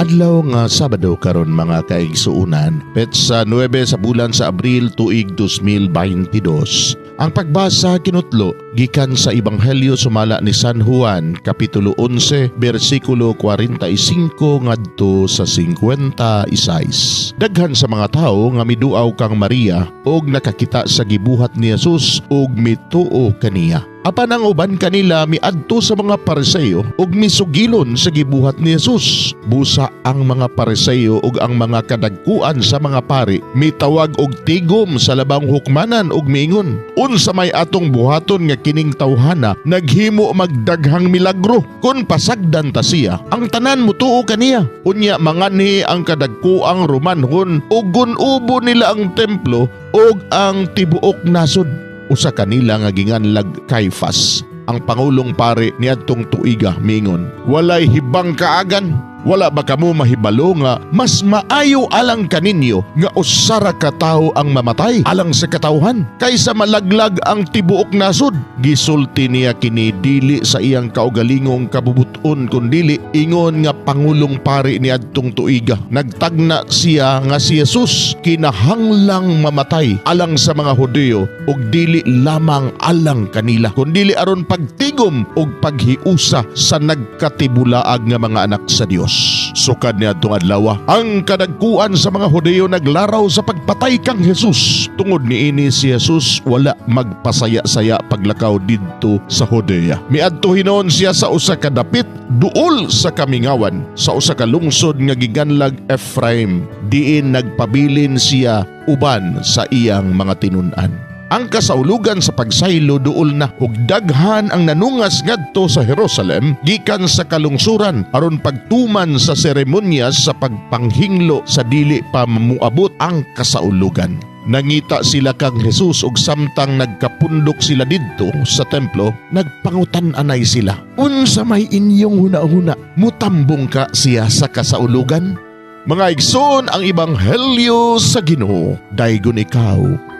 Adlaw nga Sabado karon mga kaigsuunan, petsa 9 sa bulan sa Abril tuig 2022. Ang pagbasa kinutlo gikan sa Ebanghelyo sumala ni San Juan kapitulo 11 bersikulo 45 ngadto sa 56. Daghan sa mga tao nga miduaw kang Maria og nakakita sa gibuhat ni Jesus og mituo kaniya. Apan ang uban kanila miadto sa mga Pariseo ug misugilon sa gibuhat ni Jesus. Busa ang mga Pariseo ug ang mga kadagkuan sa mga pari mitawag og tigom sa labang hukmanan ug miingon, unsa may atong buhaton nga kining tawhana naghimo magdaghang milagro? Kun pasagdan ta siya, ang tanan mutuo kaniya. Unya manganhi ang kadagkuang Romanhon ug gun-ubo nila ang templo ug ang tibuok nasod. Usa kanila nga ginganlag Caifás, ang pangulong pare niadtong tuiga, miingon, walay hibang kaagan. Wala ba kamo mahibalo nga mas maayo alang kaninyo nga usara ka tawo ang mamatay alang sa katawhan kaysa malaglag ang tibuok nasod? Gisulti niya kini dili sa iyang kaugalingong kabubuton kundili ingon nga pangulong pari niadtong tuiga. Nagtagna siya nga si Jesus kinahanglang mamatay alang sa mga Hudyo ug dili lamang alang kanila kundili aron pagtigom ug paghiusa sa nagkatibulaag nga mga anak sa Dios. Sukad niadtong adlaw, ang kadagkuan sa mga Hudyo naglaraw sa pagpatay kang Jesus. Tungod niini si Jesus wala magpasaya-saya paglakaw didto sa Judea. Miadto hinon siya sa usa ka dapit duol sa kamingawan sa usa ka lungsod nga giganlag Ephraim, diin nagpabilin siya uban sa iyang mga tinun-an. Ang kasaulugan sa pagsaylo duol na ug daghan ang nanungas ngadto sa Jerusalem gikan sa kalungsuran aron pagtuman sa seremonyas sa pagpanghinglo sa dili pa mamuabot ang kasaulugan. Nangita sila kang Jesus ug samtang nagkapundok sila didto sa templo, nagpangutan-anay sila, unsa may inyong huna-huna, mutambong ka siya sa kasaulugan? Mga igsoon, ang Ebanghelyo sa Ginoo, daygon ikaw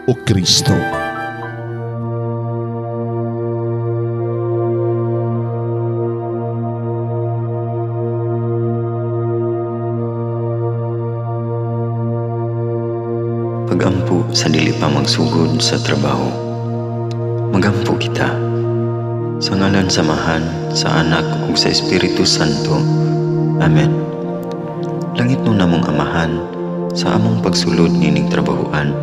o Kristo. Pagampo sa dili pa magsugod sa trabaho. Magampo kita sa ngalan samahan sa Anak ug sa Espiritu Santo. Amen. Langit no namong Amahan, sa among pagsulod nining trabahoan,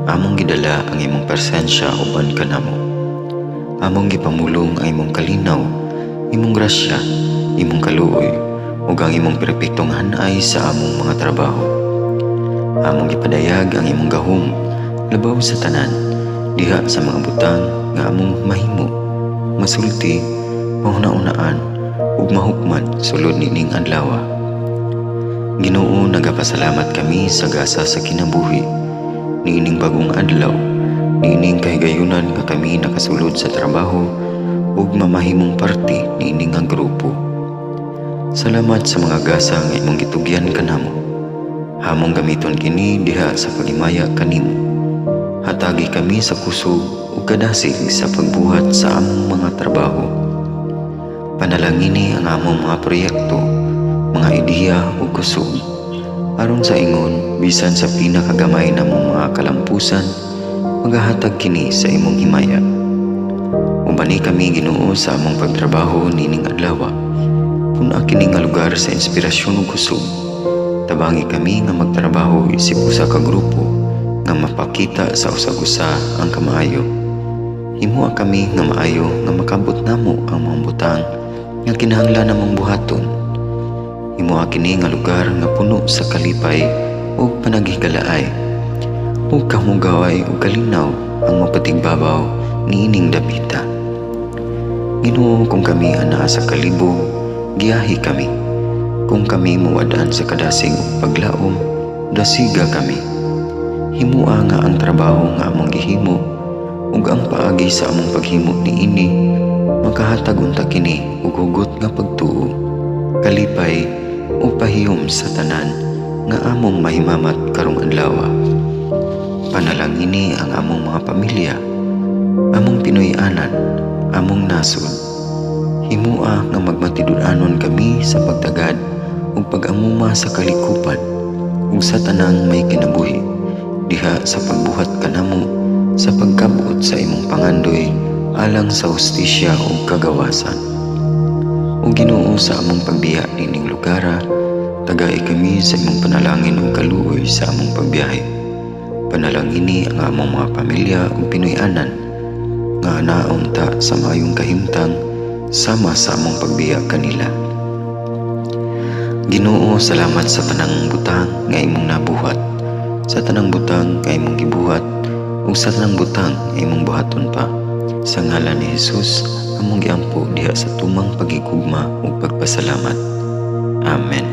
among gidala ang imong presensya uban kanamo. Among gipamulong ang imong kalinaw, imong grasya, imong kaluoy, ug ang imong perpektong hanay sa among mga trabaho. Among gipadayag ang imong gahom labaw sa tanan, diha sa mga butang nga among mahimo, masulti, mahuna-unaan, ug mahukman sulod nining adlaw. Ginoo, nagapasalamat kami sa gasa sa kinabuhi niining bagong adlaw, niining kahigayunan nga kami nakasulod sa trabaho ug mamahimong parte niining nga grupo. Salamat sa mga gasa nga imong gitugyan kanamo. Hamong gamiton kini diha sa pagimaya kanimo. Hatagi kami sa kusog ug kadasig sa pagbuhat sa among mga trabaho. Panalangini ang among mga proyekto, mga ideya ug kusog, aron sa ingon bisan sa pinakagamay namong mga kalampusan, magahatag kini sa imong himaya. Ubani kami Ginoo sa among pagtrabaho nining adlaw. Puna kini nga lugar sa inspirasyon ug kusog. Tabangi kami nga magtrabaho isip usa ka grupo nga mapakita sa usag-usa ang kamaayo. Himua kami nga maayo nga makabot namo ang mga butang nga kinahanglan namong buhaton. Himua kini nga lugar nga puno sa kalipay ug panagihigalaay. Ug kamugaway ug kalinaw ang mapatigbabaw niining dapita. Ginoo, kung kami anaa sa kalibog, giyahi kami. Kung kami muwadaan sa kadasig ug paglaom, dasiga kami. Himua nga ang trabaho nga among gihimo ug ang paagi sa among paghimo niini makahatag unta kini ug hugot nga pagtuo, kalipay ug pahiyom sa tanan nga among mahimamat karong adlaw. Panalangini ang among mga pamilya, among Pinoy-anan, among nasod. Himua nga magmatidud-anon kami sa pagtagad ug pag-amuma sa kalikupan ug sa tanang may kinabuhi diha sa pagbuhat kanamo sa pagkabot sa imong pangandoy alang sa hustisya ug kagawasan. O Ginoo, sa among pagbiya nining lugara, tagay kami sa imong panalangin ug kaluoy sa among pagbiyahe. Panalangini ang among mga pamilya ug Pinoy-anan nga anaon ta sa maayong kahimtang sama sa among pagbiya kanila. Ginoo, salamat sa tanang butang nga imong nabuhat, sa tanang butang nga imong gibuhat ug sa tanang butang nga imong buhaton pa. Sa ngalan ni Jesus, among giampo diha sa tumang pagigugma ug pagpasalamat. Amen.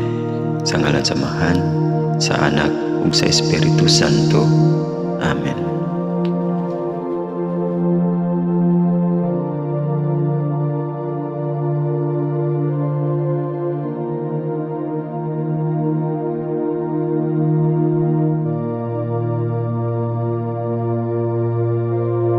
Sa ngalan sa Amahan, sa Anak ug sa Espiritu Santo. Amen.